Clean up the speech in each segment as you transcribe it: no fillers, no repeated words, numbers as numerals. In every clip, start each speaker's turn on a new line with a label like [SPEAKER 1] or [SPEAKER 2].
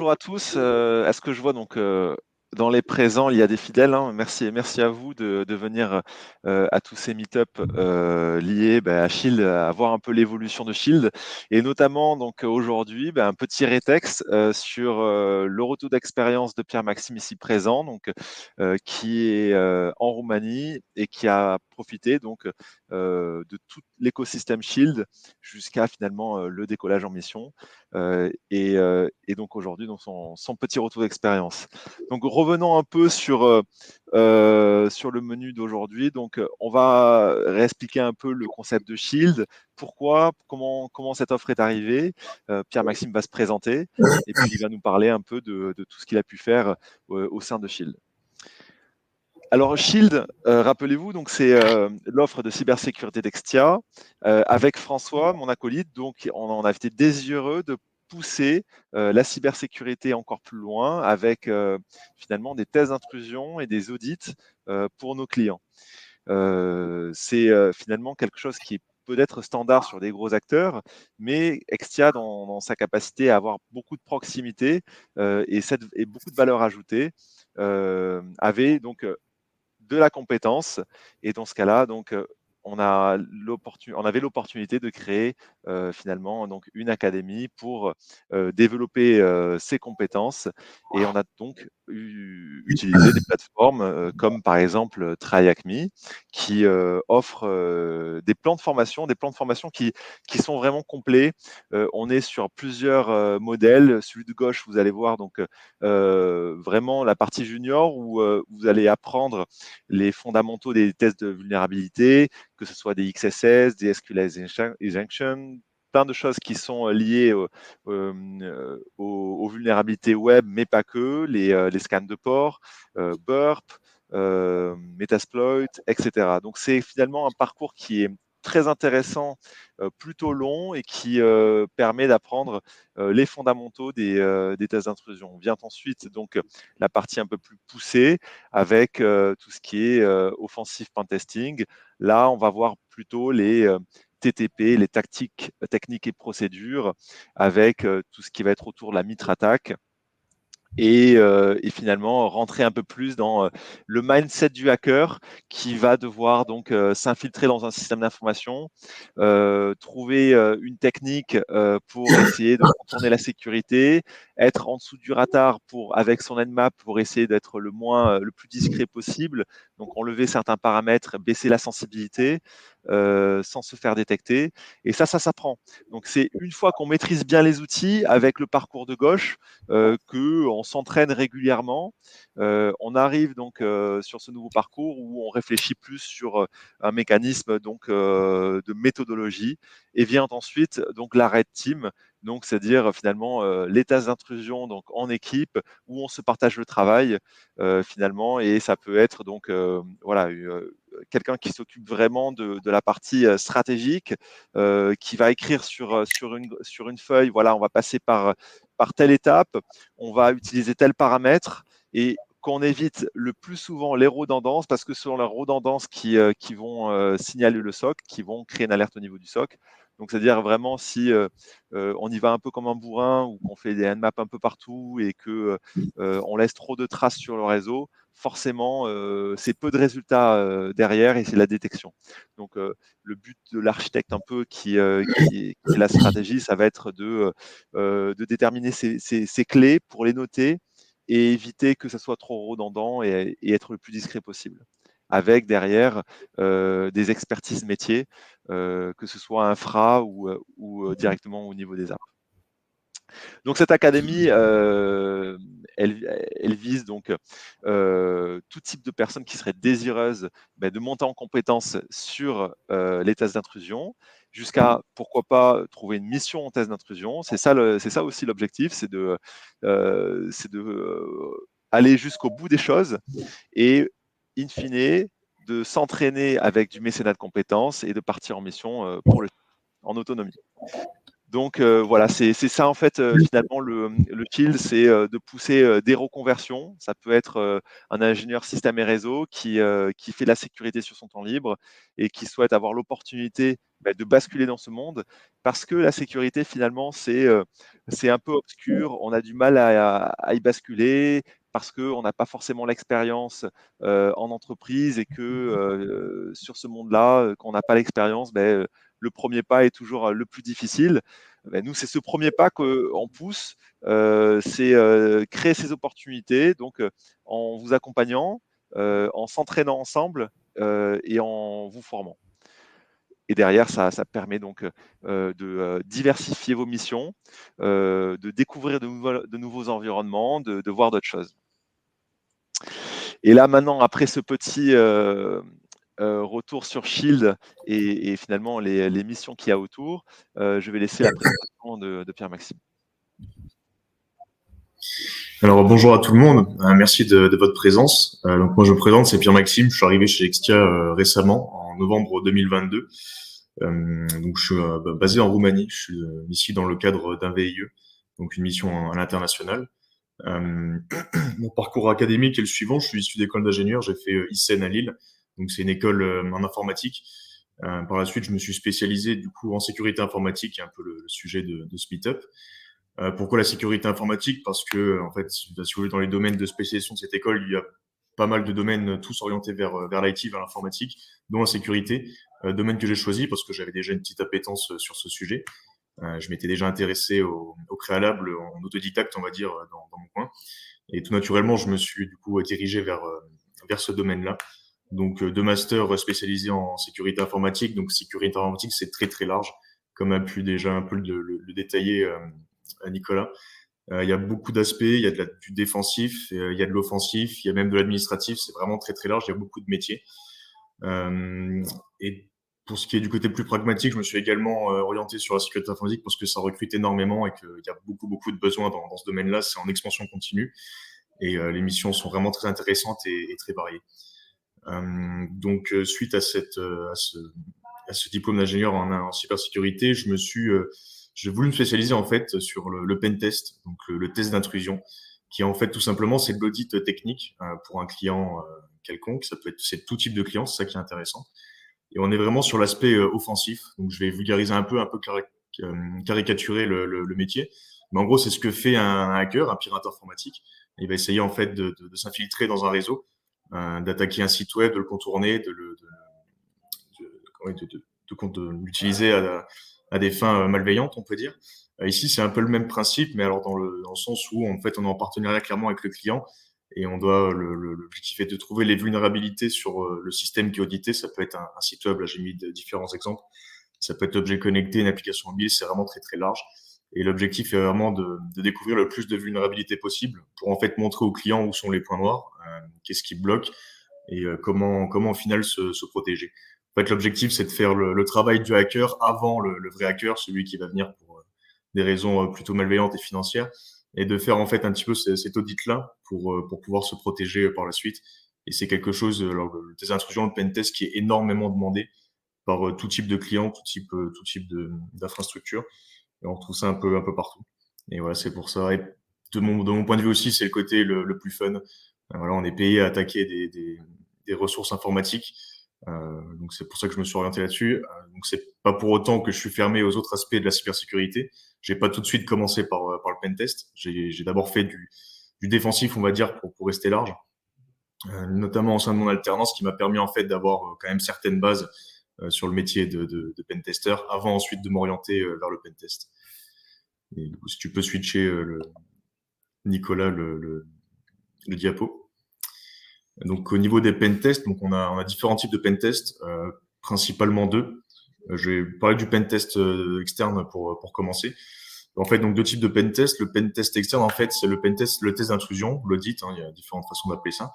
[SPEAKER 1] bonjour à tous. Est-ce que je vois donc dans les présents, il y a des fidèles, hein. Merci à vous de venir à tous ces meet-up liés à Shield, à voir un peu l'évolution de Shield. Et notamment, donc aujourd'hui, un petit rétex sur le retour d'expérience de Pierre-Maxime ici présent, donc, qui est en Roumanie et qui a profité donc de tout l'écosystème Shield jusqu'à finalement le décollage en mission. Et donc aujourd'hui, donc son petit retour d'expérience. Donc revenons un peu sur le menu d'aujourd'hui. Donc on va réexpliquer un peu le concept de Shield, pourquoi, comment cette offre est arrivée. Pierre-Maxime va se présenter et puis il va nous parler un peu de tout ce qu'il a pu faire au sein de Shield. Alors Shield, rappelez-vous, donc c'est l'offre de cybersécurité d'Extia avec François, mon acolyte. Donc on a été désireux de pousser la cybersécurité encore plus loin avec finalement des tests d'intrusion et des audits pour nos clients. C'est finalement quelque chose qui est peut-être standard sur des gros acteurs, mais Extia, dans sa capacité à avoir beaucoup de proximité et beaucoup de valeur ajoutée, avait donc de la compétence. Et dans ce cas-là, donc, on avait l'opportunité de créer finalement donc une académie pour développer ces compétences. Et on a donc utilisé des plateformes comme par exemple TryAcme, qui offre des plans de formation qui sont vraiment complets. On est sur plusieurs modèles. Celui de gauche, vous allez voir donc vraiment la partie junior où vous allez apprendre les fondamentaux des tests de vulnérabilité, que ce soit des XSS, des SQLite injection, plein de choses qui sont liées aux vulnérabilités web, mais pas que, les scans de port, burp, Metasploit, etc. Donc c'est finalement un parcours qui est très intéressant, plutôt long et qui permet d'apprendre les fondamentaux des tests d'intrusion. Vient ensuite donc la partie un peu plus poussée avec tout ce qui est offensive pentesting. Là, on va voir plutôt les TTP, les techniques et procédures, avec tout ce qui va être autour de la mitre attaque. Et finalement rentrer un peu plus dans le mindset du hacker qui va devoir donc s'infiltrer dans un système d'information, trouver une technique pour essayer de contourner la sécurité, être en dessous du radar avec son Nmap pour essayer d'être le plus discret possible, donc enlever certains paramètres, baisser la sensibilité sans se faire détecter. Et ça s'apprend. Donc c'est une fois qu'on maîtrise bien les outils avec le parcours de gauche, qu'on s'entraîne régulièrement. On arrive donc sur ce nouveau parcours où on réfléchit plus sur un mécanisme donc de méthodologie, et vient ensuite donc la Red Team, donc c'est-à-dire finalement les tâches d'intrusion donc en équipe où on se partage le travail finalement, et ça peut être donc voilà quelqu'un qui s'occupe vraiment de la partie stratégique, qui va écrire sur une feuille, voilà, on va passer par telle étape, on va utiliser tel paramètre, et qu'on évite le plus souvent les redondances, parce que ce sont les redondances qui vont signaler le SOC, qui vont créer une alerte au niveau du SOC. Donc, c'est-à-dire vraiment si on y va un peu comme un bourrin, ou qu'on fait des nmaps un peu partout et que on laisse trop de traces sur le réseau, forcément, c'est peu de résultats derrière, et c'est la détection. Donc, le but de l'architecte un peu qui est la stratégie, ça va être de déterminer ces clés pour les noter et éviter que ça soit trop redondant, et être le plus discret possible. Avec derrière des expertises métiers, que ce soit infra ou directement au niveau des apps. Donc cette académie, elle vise donc tout type de personnes qui seraient désireuses de monter en compétence sur les tests d'intrusion, jusqu'à pourquoi pas trouver une mission en test d'intrusion. C'est ça aussi l'objectif, c'est de aller jusqu'au bout des choses, et in fine de s'entraîner avec du mécénat de compétences et de partir en mission en autonomie. Donc voilà, c'est ça en fait finalement le Shield, c'est de pousser des reconversions. Ça peut être un ingénieur système et réseau qui fait de la sécurité sur son temps libre et qui souhaite avoir l'opportunité de basculer dans ce monde parce que la sécurité finalement c'est un peu obscur, on a du mal à y basculer parce qu'on n'a pas forcément l'expérience en entreprise et que sur ce monde-là, quand on n'a pas l'expérience, le premier pas est toujours le plus difficile. Nous, c'est ce premier pas qu'on pousse, c'est créer ces opportunités, donc en vous accompagnant, en s'entraînant ensemble et en vous formant. Et derrière, ça permet donc de diversifier vos missions, de découvrir de nouveaux environnements, de voir d'autres choses. Et là, maintenant, après ce petit retour sur Shield et finalement les missions qu'il y a autour, je vais laisser la présentation de Pierre-Maxime.
[SPEAKER 2] Alors bonjour à tout le monde, merci de votre présence. Donc moi je me présente, c'est Pierre-Maxime, je suis arrivé chez Extia récemment, en novembre 2022. Donc je suis basé en Roumanie, je suis ici dans le cadre d'un VIE, donc une mission à l'international. Mon parcours académique est le suivant, je suis issu d'école d'ingénieur, j'ai fait ICEN à Lille, donc c'est une école en informatique. Par la suite, je me suis spécialisé du coup en sécurité informatique, un peu le sujet de ce meet-up. Pourquoi la sécurité informatique? Parce que, en fait, si vous voulez, dans les domaines de spécialisation de cette école, il y a pas mal de domaines tous orientés vers l'IT, vers l'informatique, dont la sécurité, domaine que j'ai choisi parce que j'avais déjà une petite appétence sur ce sujet. Je m'étais déjà intéressé au préalable en autodidacte, on va dire, dans mon coin. Et tout naturellement, je me suis du coup dirigé vers ce domaine-là. Donc, deux masters spécialisés en sécurité informatique. Donc, sécurité informatique, c'est très, très large, comme a pu déjà un peu le détailler Nicolas. Il y a beaucoup d'aspects, il y a du défensif, il y a de l'offensif, il y a même de l'administratif, c'est vraiment très très large, il y a beaucoup de métiers. Et pour ce qui est du côté plus pragmatique, je me suis également orienté sur la sécurité informatique parce que ça recrute énormément et qu'il y a beaucoup de besoins dans ce domaine-là, c'est en expansion continue et les missions sont vraiment très intéressantes et très variées. Donc suite à ce diplôme d'ingénieur en cybersécurité, j'ai voulu me spécialiser en fait sur le pen test, donc le test d'intrusion, qui en fait tout simplement c'est de l'audit technique pour un client quelconque. C'est tout type de client, c'est ça qui est intéressant. Et on est vraiment sur l'aspect offensif. Donc je vais vulgariser un peu caricaturer le métier. Mais en gros, c'est ce que fait un hacker, un pirate informatique. Il va essayer en fait de s'infiltrer dans un réseau, d'attaquer un site web, de le contourner, de l'utiliser à des fins malveillantes, on peut dire. Ici, c'est un peu le même principe, mais alors dans le sens où en fait, on est en partenariat clairement avec le client et on doit l'objectif est de trouver les vulnérabilités sur le système qui est audité. Ça peut être un site web, là j'ai mis différents exemples. Ça peut être objet connecté, une application mobile, c'est vraiment très très large. Et l'objectif est vraiment de découvrir le plus de vulnérabilités possible pour en fait montrer aux clients où sont les points noirs, qu'est-ce qui bloque et comment au final se protéger. En fait, l'objectif, c'est de faire le travail du hacker avant le vrai hacker, celui qui va venir pour des raisons plutôt malveillantes et financières, et de faire en fait un petit peu cet audit-là pour pouvoir se protéger par la suite. Et c'est quelque chose, des intrusions, le pentest, qui est énormément demandé par tout type de clients, tout type d'infrastructure. Et on retrouve ça un peu partout. Et voilà, c'est pour ça. Et de mon point de vue aussi, c'est le côté le plus fun. Voilà, on est payé à attaquer des ressources informatiques. Donc c'est pour ça que je me suis orienté là-dessus. Donc c'est pas pour autant que je suis fermé aux autres aspects de la cybersécurité. J'ai pas tout de suite commencé par le pentest. J'ai d'abord fait du défensif, on va dire, pour rester large, notamment au sein de mon alternance, qui m'a permis en fait d'avoir quand même certaines bases sur le métier de pentester, avant ensuite de m'orienter vers le pentest. Et du coup, si tu peux switcher Nicolas le diapo. Donc au niveau des pentests, donc on a différents types de pentests, principalement deux. Je vais parler du pentest externe pour commencer. En fait, donc deux types de pentest. Le pentest externe, en fait, c'est le test d'intrusion, l'audit. Il y a différentes façons d'appeler ça,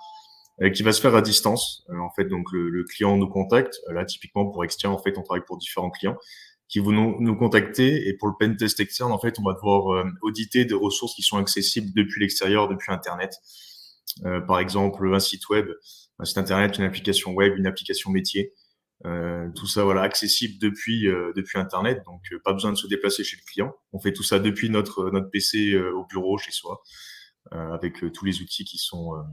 [SPEAKER 2] qui va se faire à distance. En fait, donc le client nous contacte. Là, typiquement pour Extien, en fait, on travaille pour différents clients qui vont nous contacter. Et pour le pentest externe, en fait, on va devoir auditer des ressources qui sont accessibles depuis l'extérieur, depuis Internet. Par exemple, un site web, un site internet, une application web, une application métier. Tout ça, voilà, accessible depuis Internet, donc pas besoin de se déplacer chez le client. On fait tout ça depuis notre PC au bureau chez soi, avec tous les outils qui sont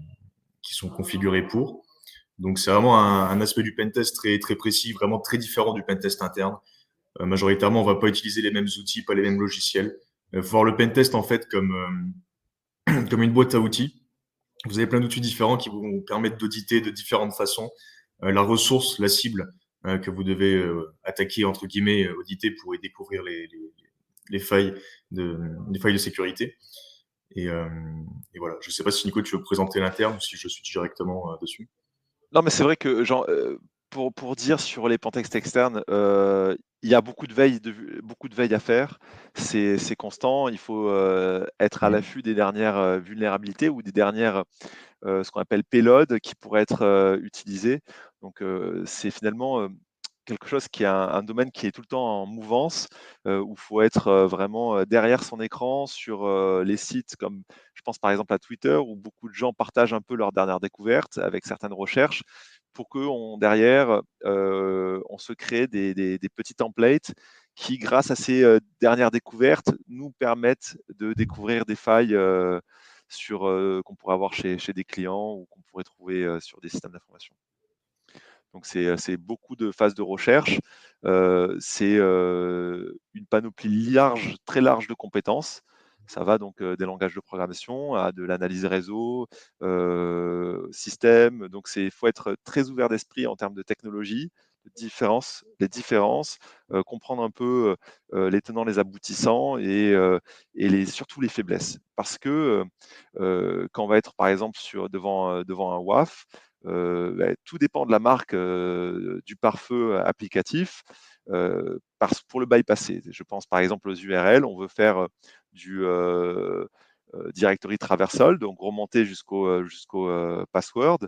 [SPEAKER 2] configurés pour. Donc c'est vraiment un aspect du pentest très très précis, vraiment très différent du pentest interne. Majoritairement, on va pas utiliser les mêmes outils, pas les mêmes logiciels. Faut voir le pentest en fait comme une boîte à outils. Vous avez plein d'outils différents qui vous permettent d'auditer de différentes façons la ressource, la cible que vous devez attaquer, entre guillemets, auditer pour y découvrir les failles les failles de sécurité. Et, euh, et voilà. Je ne sais pas si Nico, tu veux présenter l'interne ou si je suis directement dessus.
[SPEAKER 1] Non, mais c'est vrai que genre, pour dire sur les pentests externes, il y a beaucoup de veille à faire. C'est constant. Il faut, être à
[SPEAKER 2] Mhm.
[SPEAKER 1] l'affût des dernières, vulnérabilités ou des dernières, ce qu'on appelle payloads qui pourraient être, utilisées. Donc, c'est finalement, quelque chose qui est un domaine qui est tout le temps en mouvance, où il faut être, vraiment, derrière son écran sur, les sites comme je pense par exemple à Twitter où beaucoup de gens partagent un peu leurs dernières découvertes avec certaines recherches pour qu'on derrière, on se crée des petits templates qui grâce à ces, dernières découvertes nous permettent de découvrir des failles, qu'on pourrait avoir chez des clients ou qu'on pourrait trouver, sur des systèmes d'information. Donc c'est beaucoup de phases de recherche, c'est, une panoplie large, très large de compétences. Ça va donc, des langages de programmation à de l'analyse réseau, système, donc il faut être très ouvert d'esprit en termes de technologie, les différences, comprendre un peu, les tenants, les aboutissants et surtout les faiblesses. Parce que, quand on va être par exemple devant un WAF, tout dépend de la marque du pare-feu applicatif pour le bypasser. Je pense par exemple aux URL, on veut faire du directory traversal, donc remonter jusqu'au password.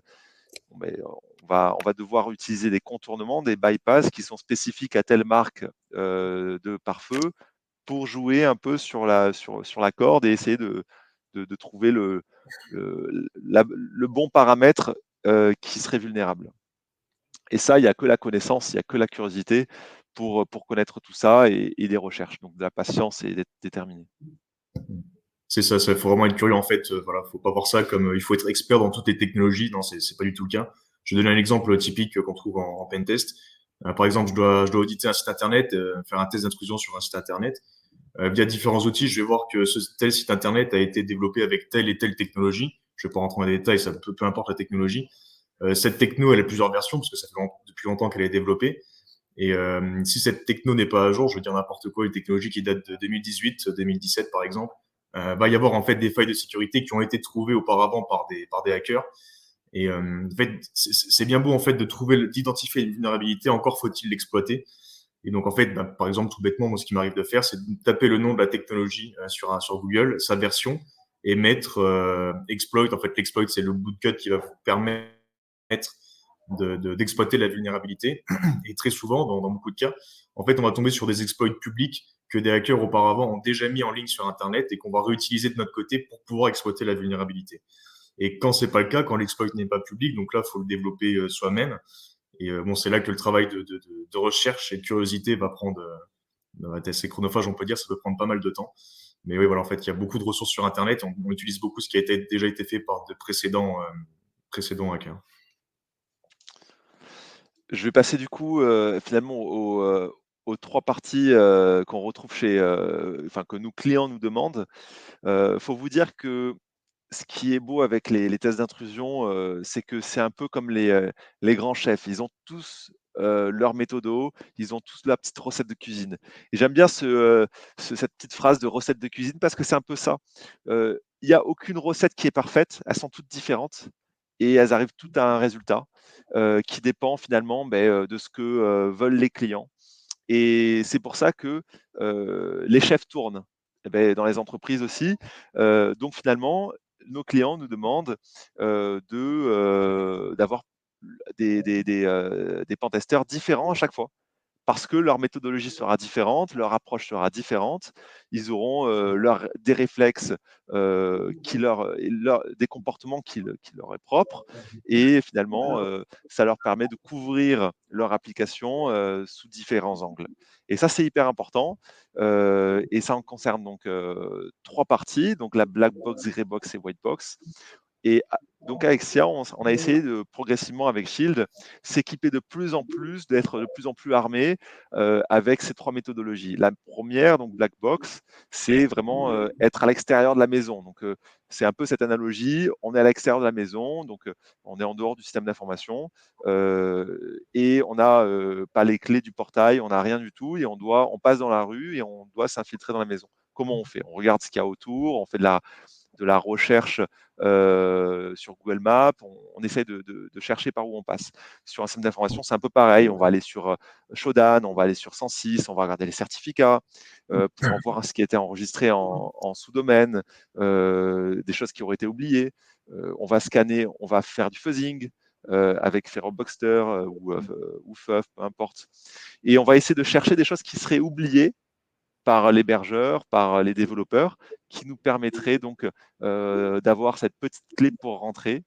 [SPEAKER 1] Bon, ben, on va devoir utiliser des contournements, des bypass qui sont spécifiques à telle marque de pare-feu pour jouer un peu sur la corde et essayer de trouver le bon paramètre qui serait vulnérable. Et ça, il n'y a que la connaissance, il n'y a que la curiosité pour connaître tout ça et des recherches. Donc de la patience et d'être déterminé.
[SPEAKER 2] C'est ça, ça faut vraiment être curieux en fait. Voilà, faut pas voir ça comme il faut être expert dans toutes les technologies. Non, c'est pas du tout le cas. Je vais donner un exemple typique qu'on trouve en pentest. Par exemple, je dois auditer un site internet, faire un test d'intrusion sur un site internet. Via différents outils, je vais voir que tel site internet a été développé avec telle et telle technologie. Je vais pas rentrer dans les détails, peu importe la technologie. Cette techno, elle a plusieurs versions parce que ça fait depuis longtemps qu'elle est développée. Et si cette techno n'est pas à jour, je veux dire n'importe quoi, une technologie qui date de 2018, 2017 par exemple, va y avoir en fait des failles de sécurité qui ont été trouvées auparavant par des hackers. Et en fait, c'est bien beau en fait de trouver, d'identifier une vulnérabilité, encore faut-il l'exploiter. Et donc en fait, bah, par exemple, tout bêtement, moi, ce qui m'arrive de faire, c'est de taper le nom de la technologie sur Google, sa version, et mettre exploit. En fait, l'exploit, c'est le bout de code qui va vous permettre d'exploiter la vulnérabilité. Et très souvent, dans beaucoup de cas, en fait, on va tomber sur des exploits publics que des hackers auparavant ont déjà mis en ligne sur Internet et qu'on va réutiliser de notre côté pour pouvoir exploiter la vulnérabilité. Et quand c'est pas le cas, quand l'exploit n'est pas public, donc là, il faut le développer soi-même. Et bon, c'est là que le travail de recherche et de curiosité va être assez chronophage, on peut dire, ça peut prendre pas mal de temps. Mais oui, voilà, en fait, il y a beaucoup de ressources sur Internet. On utilise beaucoup ce qui a déjà été fait par de précédents hackers.
[SPEAKER 1] Je vais passer du coup finalement aux trois parties qu'on retrouve enfin que nos clients nous demandent. Faut vous dire que ce qui est beau avec les tests d'intrusion, c'est que c'est un peu comme les grands chefs. Ils ont tous, leur méthodo, ils ont tous la petite recette de cuisine et j'aime bien cette petite phrase de recette de cuisine parce que c'est un peu ça. Il y a aucune recette qui est parfaite, elles sont toutes différentes et elles arrivent toutes à un résultat, qui dépend finalement, de ce que, veulent les clients et c'est pour ça que, les chefs tournent et dans les entreprises aussi. Donc finalement, nos clients nous demandent, d'avoir des pentesters différents à chaque fois. parce que leur méthodologie sera différente, leur approche sera différente. Ils auront des réflexes des comportements qui leur est propre, et finalement, ça leur permet de couvrir leur application sous différents angles. Et ça, c'est hyper important. Et ça en concerne donc 3 parties, donc la black box, grey box et white box. Et donc avec SIA, on a essayé de progressivement avec Shield s'équiper de plus en plus, d'être de plus en plus armé avec ces 3 méthodologies. La première, donc black box, c'est vraiment être à l'extérieur de la maison. Donc c'est un peu cette analogie, on est à l'extérieur de la maison, donc on est en dehors du système d'information et on n'a pas les clés du portail, on n'a rien du tout, et on passe dans la rue et on doit s'infiltrer dans la maison. Comment on fait? On regarde ce qu'il y a autour, on fait de la recherche sur Google Maps, on essaie de chercher par où on passe. Sur un système d'information, c'est un peu pareil. On va aller sur Shodan, on va aller sur 106, on va regarder les certificats pour en voir ce qui a été enregistré en sous-domaine, des choses qui auraient été oubliées. On va scanner, on va faire du fuzzing avec Ferroboxter ou FUF, peu importe. Et on va essayer de chercher des choses qui seraient oubliées par l'hébergeur, par les développeurs, qui nous permettrait donc d'avoir cette petite clé pour rentrer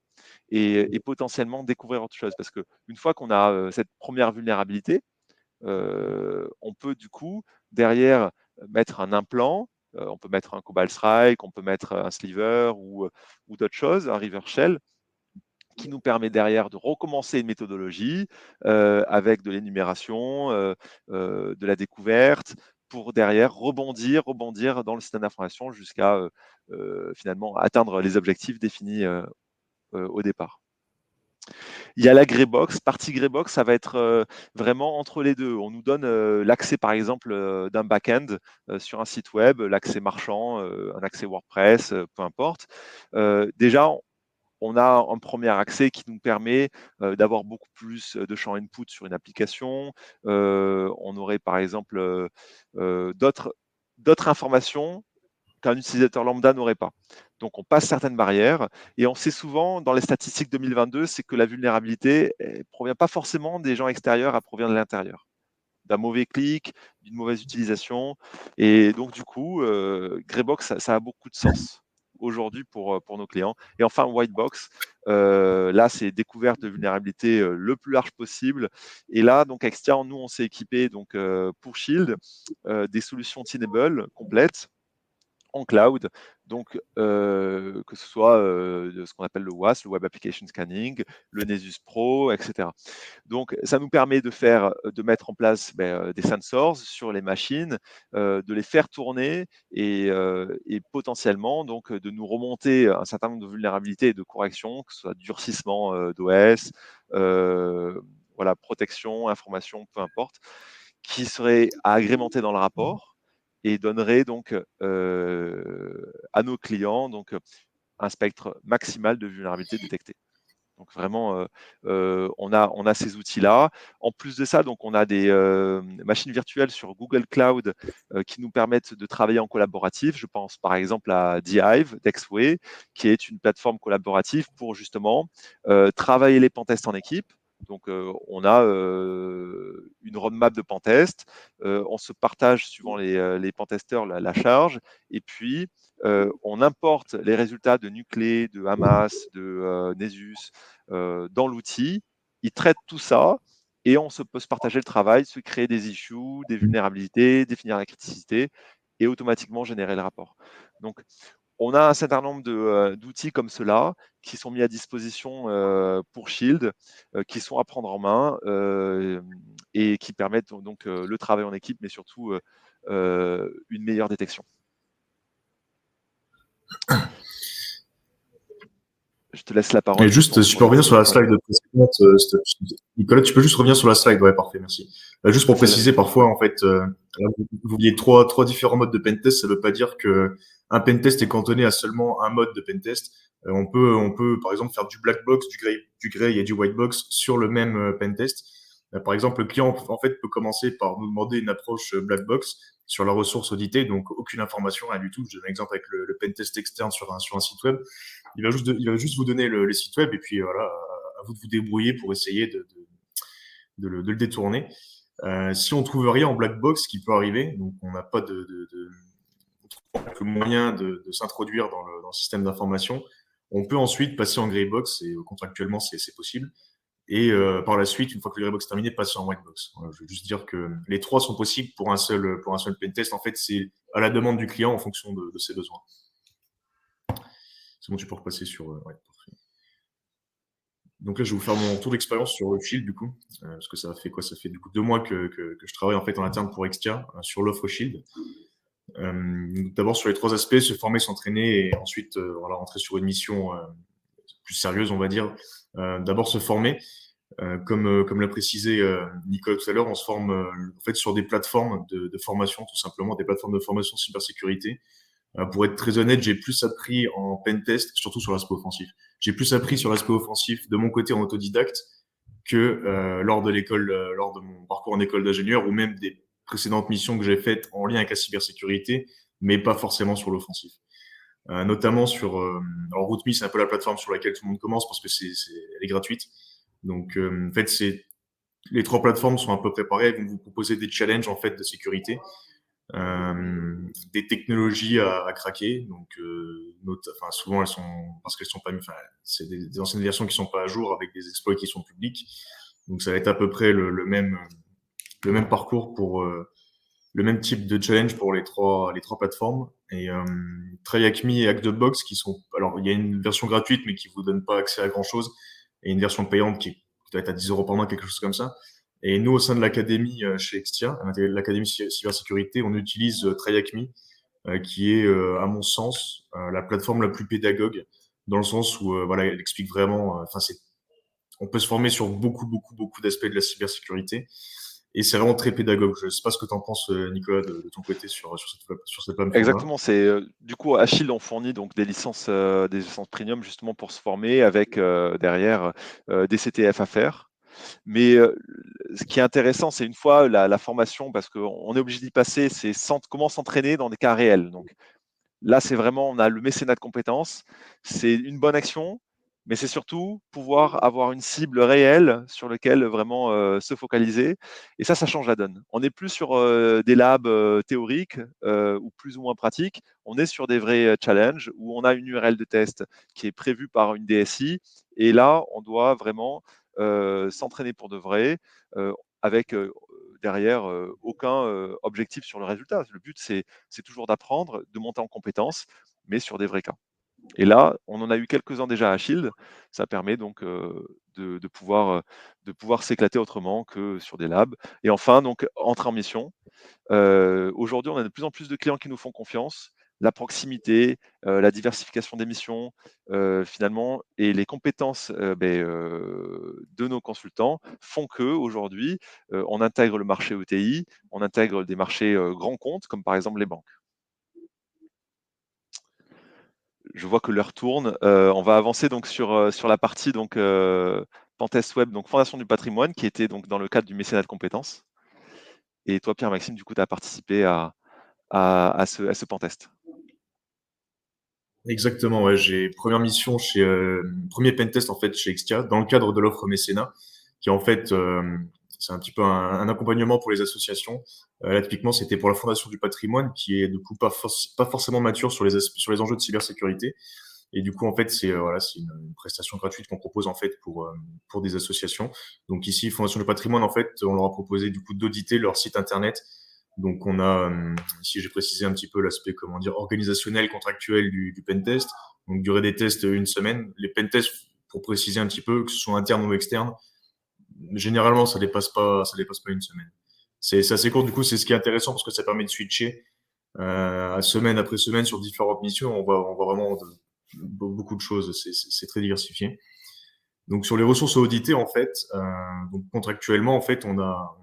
[SPEAKER 1] et potentiellement découvrir autre chose. Parce qu'une fois qu'on a cette première vulnérabilité, on peut du coup derrière mettre un implant, on peut mettre un Cobalt Strike, on peut mettre un Sliver ou d'autres choses, un River Shell, qui nous permet derrière de recommencer une méthodologie avec de l'énumération, de la découverte, pour derrière rebondir dans le système d'information jusqu'à finalement atteindre les objectifs définis au départ. Il y a la Greybox. Partie Greybox, ça va être vraiment entre les deux. On nous donne l'accès, par exemple, d'un back-end sur un site web, l'accès marchand, un accès WordPress, peu importe. Déjà, on a un premier accès qui nous permet d'avoir beaucoup plus de champs input sur une application. On aurait par exemple d'autres informations qu'un utilisateur lambda n'aurait pas. Donc on passe certaines barrières et on sait souvent dans les statistiques 2022, c'est que la vulnérabilité ne provient pas forcément des gens extérieurs, elle provient de l'intérieur, d'un mauvais clic, d'une mauvaise utilisation. Et donc, du coup, Greybox, ça a beaucoup de sens aujourd'hui pour nos clients. Et enfin, Whitebox, là, c'est découverte de vulnérabilité le plus large possible. Et là, donc, avec Stia, nous, on s'est équipé donc, pour Shield des solutions Tenable complètes en cloud, donc que ce soit ce qu'on appelle le WAS, le Web Application Scanning, le Nessus Pro, etc. Donc, ça nous permet de mettre en place des sensors sur les machines, de les faire tourner et potentiellement donc de nous remonter un certain nombre de vulnérabilités et de corrections, que ce soit durcissement d'OS, voilà, protection, information, peu importe, qui seraient à agrémenter dans le rapport et donnerait donc à nos clients donc un spectre maximal de vulnérabilité détectée. Donc vraiment, on a ces outils-là. En plus de ça, donc on a des machines virtuelles sur Google Cloud qui nous permettent de travailler en collaboratif. Je pense par exemple à Dhive, Dexway, qui est une plateforme collaborative pour justement travailler les pentests en équipe. Donc on a une roadmap de pentest, on se partage suivant les pentesters la charge, et puis on importe les résultats de Nuclé, de Hamas, de Nessus dans l'outil, ils traitent tout ça et on peut se partager le travail, se créer des issues, des vulnérabilités, définir la criticité et automatiquement générer le rapport. Donc, on a un certain nombre d'outils comme cela qui sont mis à disposition pour Shield, qui sont à prendre en main et qui permettent donc le travail en équipe, mais surtout une meilleure détection. Je te laisse la parole.
[SPEAKER 2] Et juste, si je peux revenir sur la slide précédente, Nicolas, tu peux juste revenir sur la slide, ouais, parfait, merci. Juste pour préciser, parfois, en fait, vous voyez trois différents modes de pentest, ça ne veut pas dire que un pentest est cantonné à seulement un mode de pentest. On peut, par exemple, faire du black box, du gray et du white box sur le même pentest. Par exemple, le client, en fait, peut commencer par nous demander une approche black box sur la ressource auditée, donc aucune information, rien du tout. Je donne un exemple avec le pentest externe sur un site web. Il va juste vous donner les sites web et puis voilà, à vous de vous débrouiller pour essayer de le détourner. Si on trouve rien en black box, ce qui peut arriver, donc on n'a pas que moyen de s'introduire dans le système d'information, on peut ensuite passer en grey box et contractuellement c'est possible. Et par la suite, une fois que le grey box est terminé, passer en white box. Voilà, je veux juste dire que les trois sont possibles pour un seul pentest. En fait, c'est à la demande du client en fonction de ses besoins. C'est bon, tu peux repasser sur. Ouais, parfait. Donc là, je vais vous faire mon retour d'expérience sur le Shield du coup, parce que ça fait quoi? Ça fait du coup 2 mois que je travaille en fait en interne pour Extia sur l'offre Shield. D'abord sur les 3 aspects, se former, s'entraîner et ensuite voilà, rentrer sur une mission plus sérieuse, on va dire. D'abord se former. Comme l'a précisé Nicolas tout à l'heure, on se forme en fait sur des plateformes de formation, tout simplement, des plateformes de formation cybersécurité. Pour être très honnête, j'ai plus appris en pentest, surtout sur l'aspect offensif. J'ai plus appris sur l'aspect offensif de mon côté en autodidacte que lors de mon parcours en école d'ingénieur ou même des précédentes missions que j'ai faites en lien avec la cybersécurité, mais pas forcément sur l'offensif. Notamment sur alors RootMe, c'est un peu la plateforme sur laquelle tout le monde commence parce que elle est gratuite. Donc en fait, les 3 plateformes sont un peu préparées, elles vont vous proposer des challenges en fait de sécurité, des technologies à craquer. Donc souvent elles sont parce qu'elles sont pas, c'est des anciennes versions qui sont pas à jour avec des exploits qui sont publics. Donc ça va être à peu près le même parcours pour le même type de challenge pour les trois plateformes. Et Try Hack Me et Hack the Box qui sont, alors il y a une version gratuite mais qui vous donne pas accès à grand chose et une version payante qui doit être à 10 euros par mois, quelque chose comme ça. Et nous, au sein de l'académie chez Extia, l'académie cybersécurité, on utilise Try Hack Me, qui est, à mon sens, la plateforme la plus pédagogue, dans le sens où, voilà, elle explique vraiment, on peut se former sur beaucoup d'aspects de la cybersécurité. Et c'est vraiment très pédagogue. Je ne sais pas ce que tu en penses, Nicolas, de ton côté sur cette plateforme-là.
[SPEAKER 1] Exactement, c'est du coup Achille on fournit donc des licences premium justement pour se former avec derrière des CTF à faire. Mais ce qui est intéressant, c'est une fois la formation, parce qu'on est obligé d'y passer, c'est comment s'entraîner dans des cas réels. Donc là, c'est vraiment, on a le mécénat de compétences, c'est une bonne action, mais c'est surtout pouvoir avoir une cible réelle sur laquelle vraiment se focaliser. Et ça change la donne. On n'est plus sur des labs théoriques ou plus ou moins pratiques. On est sur des vrais challenges où on a une URL de test qui est prévue par une DSI. Et là, on doit vraiment s'entraîner pour de vrai avec derrière aucun objectif sur le résultat. Le but, c'est toujours d'apprendre, de monter en compétences, mais sur des vrais cas. Et là, on en a eu quelques-uns déjà à Shield. Ça permet donc de pouvoir s'éclater autrement que sur des labs. Et enfin, donc, entrer en mission. Aujourd'hui, on a de plus en plus de clients qui nous font confiance. La proximité, la diversification des missions, finalement, et les compétences de nos consultants font que aujourd'hui, on intègre le marché ETI, on intègre des marchés grands comptes, comme par exemple les banques. Je vois que l'heure tourne. On va avancer donc sur la partie donc Pentest Web, donc Fondation du patrimoine, qui était donc dans le cadre du mécénat de compétences. Et toi, Pierre-Maxime, du coup, tu as participé à ce pentest.
[SPEAKER 2] Exactement, ouais. J'ai première mission premier pentest en fait chez Extia dans le cadre de l'offre mécénat, qui en fait c'est un petit peu un accompagnement pour les associations. Là typiquement c'était pour la Fondation du patrimoine qui est du coup pas forcément mature sur sur les enjeux de cybersécurité. Et du coup en fait c'est une prestation gratuite qu'on propose en fait pour des associations. Donc ici Fondation du patrimoine en fait on leur a proposé du coup d'auditer leur site internet. Donc on a ici j'ai précisé un petit peu l'aspect comment dire organisationnel contractuel du pentest. Donc durée des tests 1 semaine. Les pentests pour préciser un petit peu que ce soit interne ou externe, généralement ça dépasse pas 1 semaine. C'est assez court du coup c'est ce qui est intéressant parce que ça permet de switcher semaine après semaine sur différentes missions. On voit vraiment beaucoup de choses. C'est très diversifié. Donc sur les ressources à auditer en fait, donc contractuellement en fait on a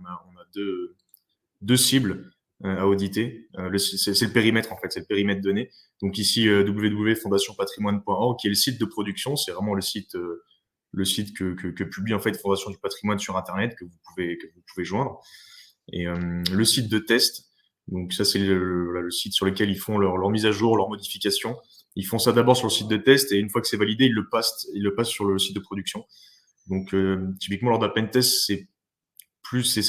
[SPEAKER 2] deux cibles à auditer. C'est le périmètre en fait, c'est le périmètre donné. Donc ici www.fondationpatrimoine.org qui est le site de production, c'est vraiment le site que publie en fait Fondation du Patrimoine sur internet que vous pouvez joindre. Et le site de test, donc ça c'est le site sur lequel ils font leur mise à jour, leur modification. Ils font ça d'abord sur le site de test et une fois que c'est validé, ils le passent sur le site de production. Donc typiquement lors d'un pentest, c'est plus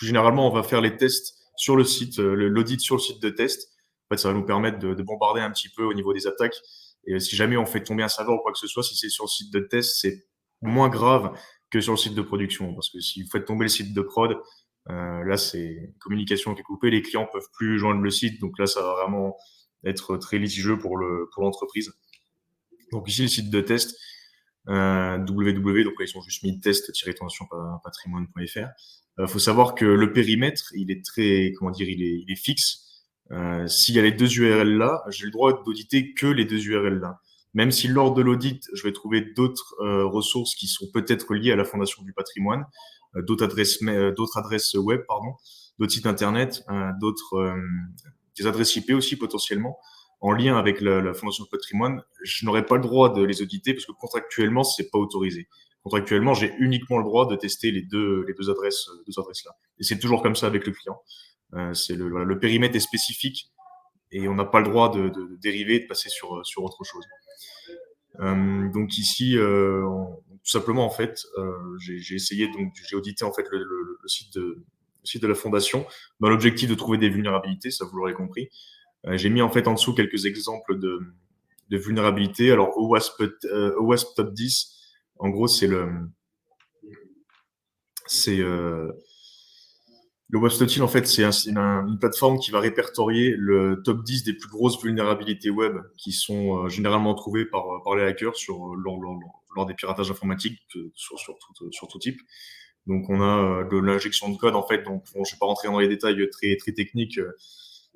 [SPEAKER 2] généralement, on va faire les tests sur le site, l'audit sur le site de test. En fait, ça va nous permettre de bombarder un petit peu au niveau des attaques. Et si jamais on fait tomber un serveur ou quoi que ce soit, si c'est sur le site de test, c'est moins grave que sur le site de production. Parce que si vous faites tomber le site de prod, là, c'est une communication qui est coupée, les clients peuvent plus joindre le site. Donc là, ça va vraiment être très litigieux pour l'entreprise. Donc ici, le site de test, www, donc là, ils sont juste mis test-tension-patrimoine.fr. Faut savoir que le périmètre, il est très, comment dire, il est fixe. S'il y a les deux URL là, j'ai le droit d'auditer que les deux URL là. Même si lors de l'audit, je vais trouver d'autres ressources qui sont peut-être liées à la Fondation du patrimoine, d'autres adresses web, pardon, d'autres sites internet, des adresses IP aussi potentiellement en lien avec la Fondation du patrimoine, je n'aurais pas le droit de les auditer parce que contractuellement, c'est pas autorisé. Contractuellement, j'ai uniquement le droit de tester les deux adresses là. Et c'est toujours comme ça avec le client. Le périmètre est spécifique et on n'a pas le droit de dériver et de passer sur autre chose. Donc ici, tout simplement en fait, j'ai essayé donc j'ai audité en fait le site de la fondation dans l'objectif de trouver des vulnérabilités, ça vous l'aurez compris. J'ai mis en fait en dessous quelques exemples de vulnérabilités. Alors OWASP Top 10, en gros c'est le WebStudy, en fait, c'est une plateforme qui va répertorier le top 10 des plus grosses vulnérabilités web qui sont généralement trouvées par les hackers lors des piratages informatiques sur tout type. Donc, on a de l'injection de code, en fait. Donc, bon, je ne vais pas rentrer dans les détails très, très techniques,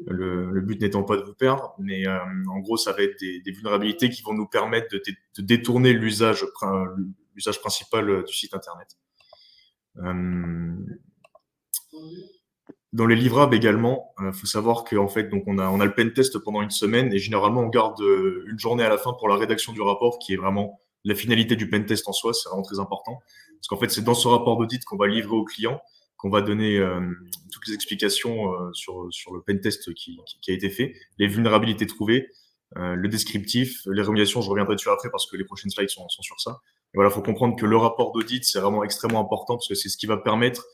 [SPEAKER 2] le but n'étant pas de vous perdre, mais en gros, ça va être des vulnérabilités qui vont nous permettre de détourner l'usage principal du site Internet. Dans les livrables également, faut savoir qu'en fait, donc on a le pen test pendant une semaine et généralement on garde une journée à la fin pour la rédaction du rapport, qui est vraiment la finalité du pen test en soi. C'est vraiment très important parce qu'en fait, c'est dans ce rapport d'audit qu'on va livrer au client, qu'on va donner toutes les explications sur le pen test qui a été fait, les vulnérabilités trouvées, le descriptif, les remédiations. Je reviendrai dessus après parce que les prochaines slides sont sur ça. Et voilà, faut comprendre que le rapport d'audit, c'est vraiment extrêmement important parce que c'est ce qui va permettre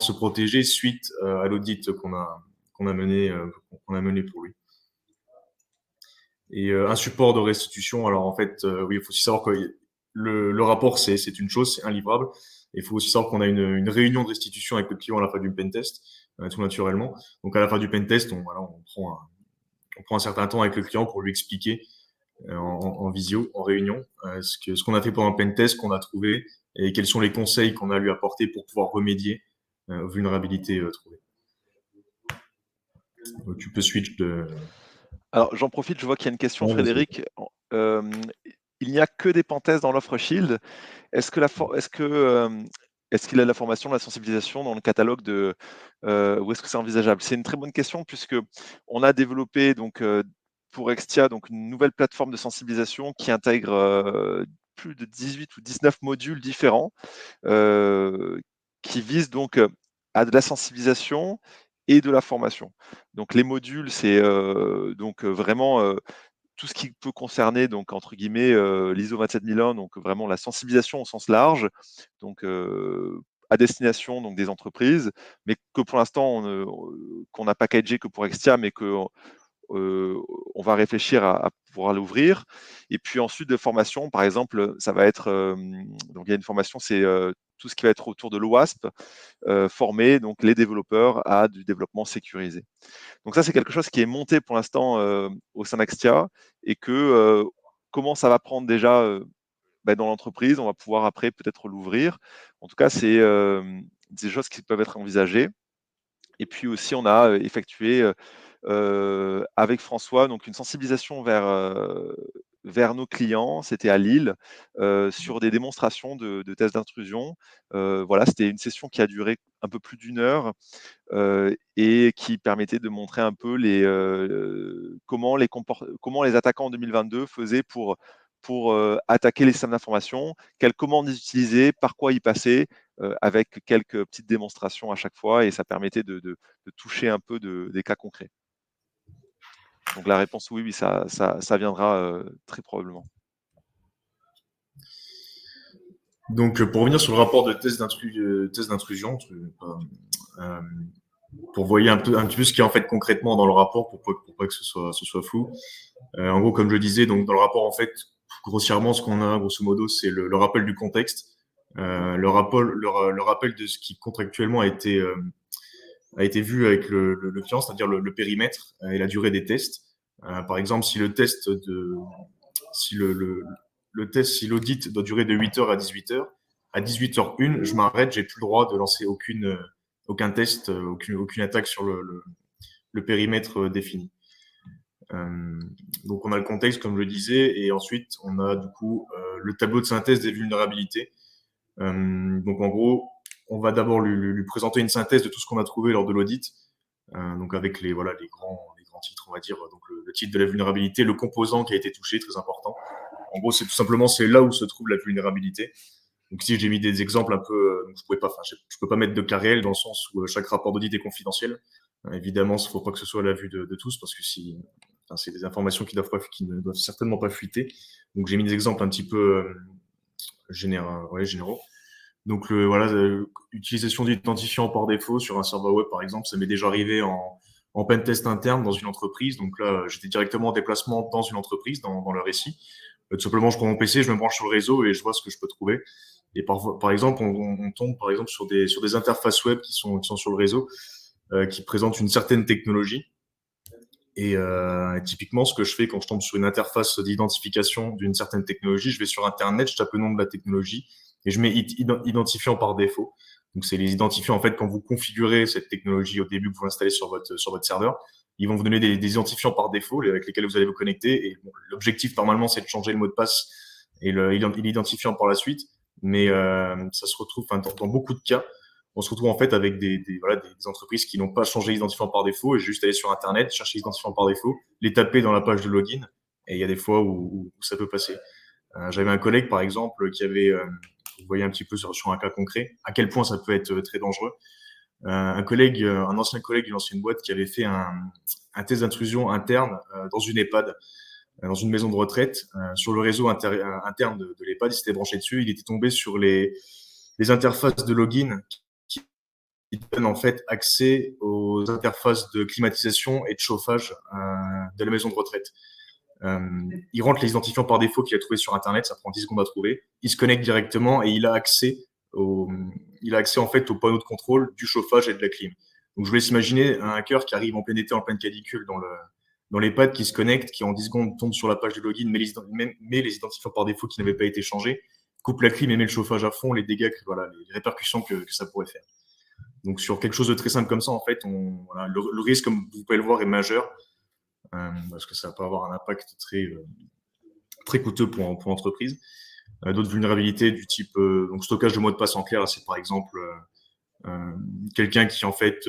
[SPEAKER 2] se protéger suite à l'audit qu'on a mené pour lui. Et un support de restitution. Alors en fait, oui, il faut aussi savoir que le rapport c'est une chose, c'est un livrable. Et il faut aussi savoir qu'on a une réunion de restitution avec le client à la fin du pentest, tout naturellement. Donc à la fin du pentest, on prend un certain temps avec le client pour lui expliquer en visio, en réunion, ce qu'on a fait pendant le pentest, qu'on a trouvé et quels sont les conseils qu'on a lui apporter pour pouvoir remédier aux vulnérabilités trouvées. Donc, tu peux switch de.
[SPEAKER 1] Alors, j'en profite, je vois qu'il y a une question,
[SPEAKER 2] Ouais, vas-y.
[SPEAKER 1] Frédéric. Il n'y a que des pentests dans l'offre Shield. Est-ce qu'il a la formation, la sensibilisation dans le catalogue ou est-ce que c'est envisageable? C'est une très bonne question puisque on a développé donc pour Extia donc une nouvelle plateforme de sensibilisation qui intègre plus de 18 ou 19 modules différents qui visent donc à de la sensibilisation et de la formation. Donc les modules, c'est vraiment tout ce qui peut concerner donc entre guillemets l'ISO 27001, donc vraiment la sensibilisation au sens large, donc à destination donc des entreprises, mais que pour l'instant qu'on n'a packagé que pour Extia, mais que on va réfléchir à pouvoir l'ouvrir. Et puis ensuite de formation, par exemple, ça va être donc il y a une formation, c'est tout ce qui va être autour de l'OWASP, former donc les développeurs à du développement sécurisé. Donc ça, c'est quelque chose qui est monté pour l'instant au sein d'Axtia et que comment ça va prendre déjà dans l'entreprise, on va pouvoir après peut-être l'ouvrir. En tout cas, c'est des choses qui peuvent être envisagées. Et puis aussi, on a effectué avec François donc une sensibilisation vers nos clients, c'était à Lille, sur des démonstrations de tests d'intrusion. Voilà, c'était une session qui a duré un peu plus d'une heure et qui permettait de montrer un peu comment les attaquants en 2022 faisaient pour attaquer les systèmes d'information, quelles commandes ils utilisaient, par quoi ils passaient, avec quelques petites démonstrations à chaque fois, et ça permettait de toucher un peu des cas concrets. Donc la réponse oui, ça viendra très probablement.
[SPEAKER 2] Donc, pour revenir sur le rapport de test d'intrusion, euh, pour voir un petit peu ce qu'il y a en fait concrètement dans le rapport, pour pas que ce soit flou. En gros, comme je le disais, donc dans le rapport, en fait, grossièrement, ce qu'on a, grosso modo, c'est le rappel du contexte, le rappel de ce qui contractuellement a été vu avec le client, c'est-à-dire le périmètre et la durée des tests. Par exemple, si le test de, si le test, si l'audit doit durer de 8 heures à 18 heures, à 18h01, je m'arrête, j'ai plus le droit de lancer aucun test, aucune attaque sur le périmètre défini. Donc on a le contexte, comme je le disais, et ensuite on a du coup le tableau de synthèse des vulnérabilités. Donc en gros, on va d'abord lui présenter une synthèse de tout ce qu'on a trouvé lors de l'audit, donc avec les grands titres, on va dire, donc le titre de la vulnérabilité, le composant qui a été touché, très important. En gros, c'est tout simplement c'est là où se trouve la vulnérabilité. Donc ici, j'ai mis des exemples un peu, donc je peux pas mettre de cas réel dans le sens où chaque rapport d'audit est confidentiel. Évidemment, il ne faut pas que ce soit à la vue de tous parce que c'est des informations qui ne doivent certainement pas fuiter. Donc j'ai mis des exemples un petit peu généraux. Donc voilà, utilisation d'identifiants par défaut sur un serveur web, par exemple, ça m'est déjà arrivé en pen test interne dans une entreprise. Donc là, j'étais directement en déplacement dans une entreprise, dans le récit. Tout simplement, je prends mon PC, je me branche sur le réseau et je vois ce que je peux trouver. Et par exemple, on tombe par exemple sur des interfaces web qui sont sur le réseau, qui présentent une certaine technologie. Et typiquement, ce que je fais quand je tombe sur une interface d'identification d'une certaine technologie, je vais sur Internet, je tape le nom de la technologie et je mets identifiant par défaut. Donc, c'est les identifiants, en fait, quand vous configurez cette technologie au début que vous l'installez sur votre serveur, ils vont vous donner des identifiants par défaut avec lesquels vous allez vous connecter. Et bon, l'objectif, normalement, c'est de changer le mot de passe et l'identifiant par la suite. Mais ça se retrouve, dans beaucoup de cas, on se retrouve en fait avec des entreprises qui n'ont pas changé l'identifiant par défaut et juste aller sur Internet, chercher l'identifiant par défaut, les taper dans la page de login. Et il y a des fois où ça peut passer. J'avais un collègue, par exemple, qui avait, vous voyez un petit peu sur un cas concret, à quel point ça peut être très dangereux. Un ancien collègue d'une ancienne boîte qui avait fait un test d'intrusion interne dans une EHPAD, dans une maison de retraite, sur le réseau interne de l'EHPAD, il s'était branché dessus, il était tombé sur les interfaces de login qui donne en fait accès aux interfaces de climatisation et de chauffage de la maison de retraite. Il rentre les identifiants par défaut qu'il a trouvé sur Internet, ça prend 10 secondes à trouver. Il se connecte directement et il a accès en fait au panneau de contrôle du chauffage et de la clim. Donc je vous laisse imaginer un hacker qui arrive en plein été, en pleine canicule dans les pads, qui se connecte, qui en 10 secondes tombe sur la page de login, met les identifiants par défaut qui n'avaient pas été changés, coupe la clim et met le chauffage à fond, les dégâts, les répercussions que ça pourrait faire. Donc sur quelque chose de très simple comme ça, en fait, le risque, comme vous pouvez le voir, est majeur parce que ça peut avoir un impact très coûteux pour l'entreprise. D'autres vulnérabilités du type donc stockage de mots de passe en clair, c'est par exemple quelqu'un qui en fait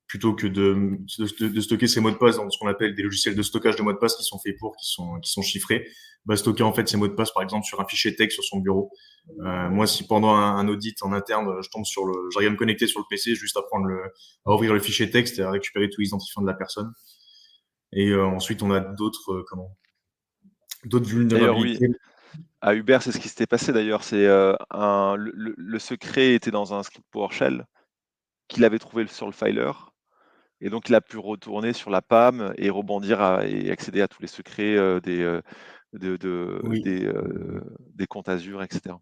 [SPEAKER 2] plutôt que de stocker ses mots de passe dans ce qu'on appelle des logiciels de stockage de mots de passe qui sont faits qui sont chiffrés, va stocker en fait ses mots de passe par exemple sur un fichier texte sur son bureau. Moi, si pendant un audit en interne, j'arrive à me connecter sur le PC, juste à ouvrir le fichier texte et à récupérer tous les identifiants de la personne. Et ensuite, on a d'autres
[SPEAKER 1] D'ailleurs, oui,
[SPEAKER 2] vulnérabilités.
[SPEAKER 1] à Uber, c'est ce qui s'était passé d'ailleurs. Le secret était dans un script PowerShell qu'il avait trouvé sur le filer. Et donc, il a pu retourner sur la PAM et rebondir et accéder à tous les secrets
[SPEAKER 2] Oui.
[SPEAKER 1] des comptes Azure, etc.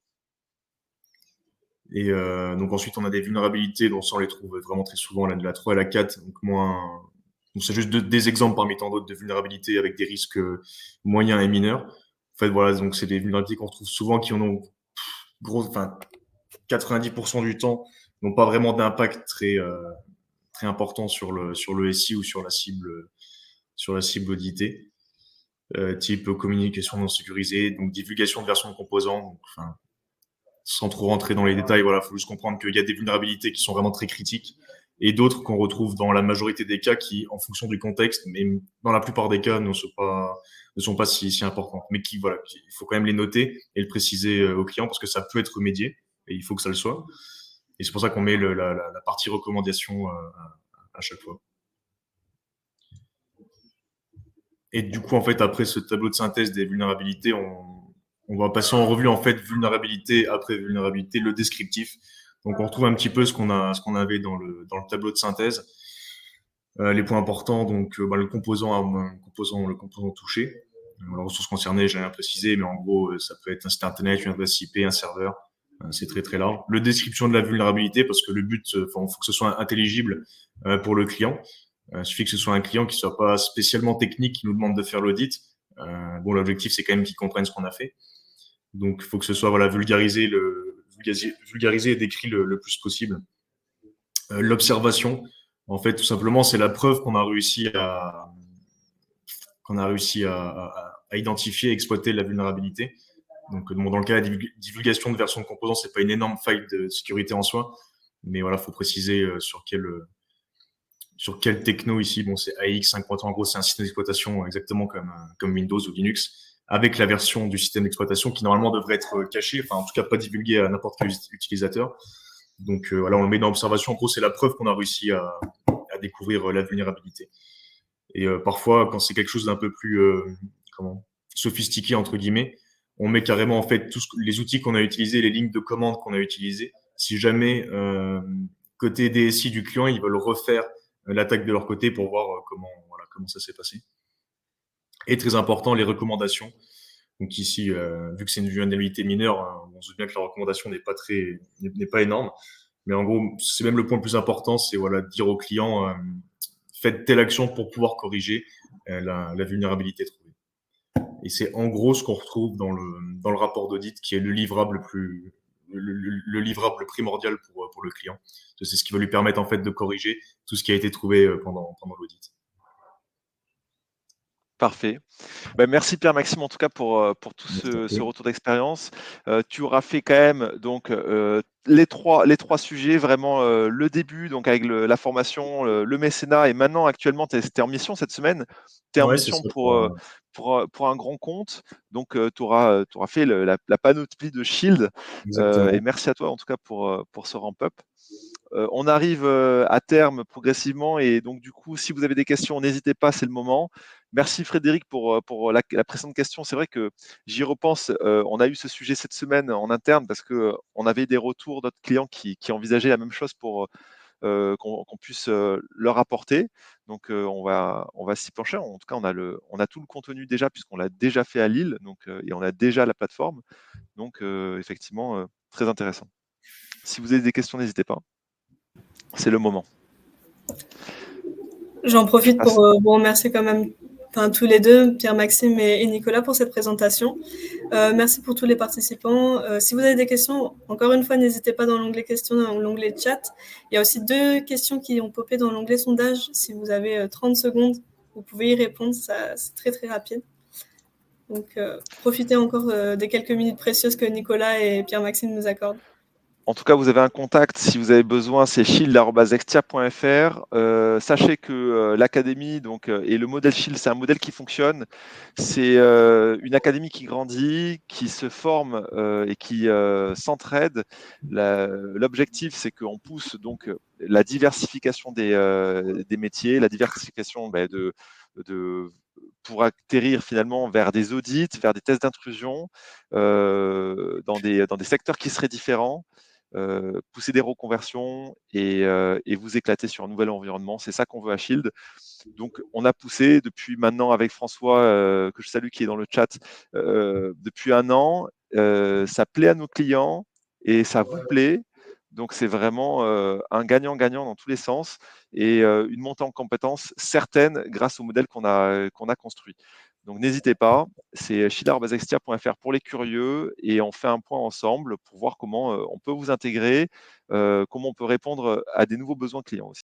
[SPEAKER 2] Et donc ensuite, on a des vulnérabilités dont ça, on les trouve vraiment très souvent, la 3 et la 4. Donc c'est juste des exemples parmi tant d'autres de vulnérabilités avec des risques moyens et mineurs. En fait, voilà, donc c'est des vulnérabilités qu'on retrouve souvent qui en ont 90% du temps n'ont pas vraiment d'impact très important sur le SI ou sur la cible auditée. Type communication non sécurisée, donc divulgation de versions de composants. Donc, sans trop rentrer dans les détails, voilà, faut juste comprendre qu'il y a des vulnérabilités qui sont vraiment très critiques et d'autres qu'on retrouve dans la majorité des cas qui, en fonction du contexte, mais dans la plupart des cas, ne sont pas si importantes. Mais il faut quand même les noter et le préciser au client parce que ça peut être remédié et il faut que ça le soit. Et c'est pour ça qu'on met la partie recommandation à chaque fois. Et du coup, en fait, après ce tableau de synthèse des vulnérabilités, On va passer en revue en fait vulnérabilité après vulnérabilité, le descriptif. Donc on retrouve un petit peu ce qu'on avait dans le tableau de synthèse. Les points importants, donc le composant touché. La ressource concernée, j'ai rien précisé, mais en gros, ça peut être un site internet, une adresse IP, un serveur. C'est très très large. Le description de la vulnérabilité, parce que le but, faut que ce soit intelligible pour le client. Il suffit que ce soit un client qui soit pas spécialement technique, qui nous demande de faire l'audit. Bon, l'objectif, c'est quand même qu'il comprenne ce qu'on a fait. Donc, il faut que ce soit vulgarisé, vulgarisé et décrit le plus possible. L'observation, en fait, tout simplement, c'est la preuve qu'on a réussi à identifier et exploiter la vulnérabilité. Donc, dans le cas de la divulgation de versions de composants, c'est pas une énorme faille de sécurité en soi, mais voilà, faut préciser sur quel techno ici. Bon, c'est AX 5.3. En gros, c'est un système d'exploitation exactement comme Windows ou Linux, avec la version du système d'exploitation qui normalement devrait être cachée, enfin en tout cas pas divulguée à n'importe quel utilisateur. Donc voilà, on le met dans l'observation. En gros, c'est la preuve qu'on a réussi à découvrir la vulnérabilité. Et parfois, quand c'est quelque chose d'un peu plus sophistiqué entre guillemets, on met carrément en fait tous les outils qu'on a utilisés, les lignes de commande qu'on a utilisées. Si jamais côté DSI du client, ils veulent refaire l'attaque de leur côté pour voir comment ça s'est passé. Et très important, les recommandations. Donc ici, vu que c'est une vulnérabilité mineure, hein, on se doute bien que la recommandation n'est pas énorme. Mais en gros, c'est même le point le plus important, c'est voilà, dire au client, faites telle action pour pouvoir corriger la vulnérabilité trouvée. Et c'est en gros ce qu'on retrouve dans le rapport d'audit, qui est le livrable le livrable primordial pour le client. C'est ce qui va lui permettre en fait de corriger tout ce qui a été trouvé pendant l'audit.
[SPEAKER 1] Parfait. Merci Pierre-Maxime en tout cas pour tout ce retour d'expérience. Tu auras fait quand même donc les trois sujets, vraiment le début, donc avec la formation, le mécénat, et maintenant actuellement tu es en mission cette semaine. Tu es en
[SPEAKER 2] Ouais, c'est
[SPEAKER 1] mission
[SPEAKER 2] ça.
[SPEAKER 1] pour un grand compte. Donc tu auras fait la panoplie de Shield. Et
[SPEAKER 2] Exactement.
[SPEAKER 1] merci à toi en tout cas pour ce ramp-up. On arrive à terme progressivement, et donc du coup, si vous avez des questions, n'hésitez pas, c'est le moment. Merci Frédéric pour la précédente question. C'est vrai que j'y repense, on a eu ce sujet cette semaine en interne parce qu'on avait des retours d'autres clients qui envisageaient la même chose pour qu'on puisse leur apporter. Donc on va s'y pencher. En tout cas, on a tout le contenu déjà puisqu'on l'a déjà fait à Lille, donc, et on a déjà la plateforme. Donc effectivement, très intéressant. Si vous avez des questions, n'hésitez pas. C'est le moment.
[SPEAKER 3] J'en
[SPEAKER 1] Je
[SPEAKER 3] profite
[SPEAKER 1] passe.
[SPEAKER 3] pour vous remercier quand même, tous les deux, Pierre-Maxime et Nicolas, pour cette présentation. Merci pour tous les participants. Si vous avez des questions, encore une fois, n'hésitez pas dans l'onglet questions, dans l'onglet chat. Il y a aussi 2 questions qui ont popé dans l'onglet sondage. Si vous avez 30 secondes, vous pouvez y répondre. C'est très, très rapide. Donc, profitez encore des quelques minutes précieuses que Nicolas et Pierre-Maxime nous accordent.
[SPEAKER 1] En tout cas, vous avez un contact si vous avez besoin, c'est shield@extia.fr. Sachez que l'académie et le modèle Shield, c'est un modèle qui fonctionne. C'est une académie qui grandit, qui se forme et qui s'entraide. L'objectif, c'est qu'on pousse donc la diversification des métiers, la diversification pour atterrir finalement vers des audits, vers des tests d'intrusion, dans des secteurs qui seraient différents. Pousser des reconversions et vous éclater sur un nouvel environnement. C'est ça qu'on veut à Shield. Donc, on a poussé depuis maintenant avec François, que je salue, qui est dans le chat, depuis 1 an. Ça plaît à nos clients et ça vous plaît. Donc, c'est vraiment un gagnant-gagnant dans tous les sens et une montée en compétences certaine grâce au modèle qu'on a construit. Donc, n'hésitez pas, c'est shield@extia.fr pour les curieux et on fait un point ensemble pour voir comment on peut vous intégrer, comment on peut répondre à des nouveaux besoins clients aussi.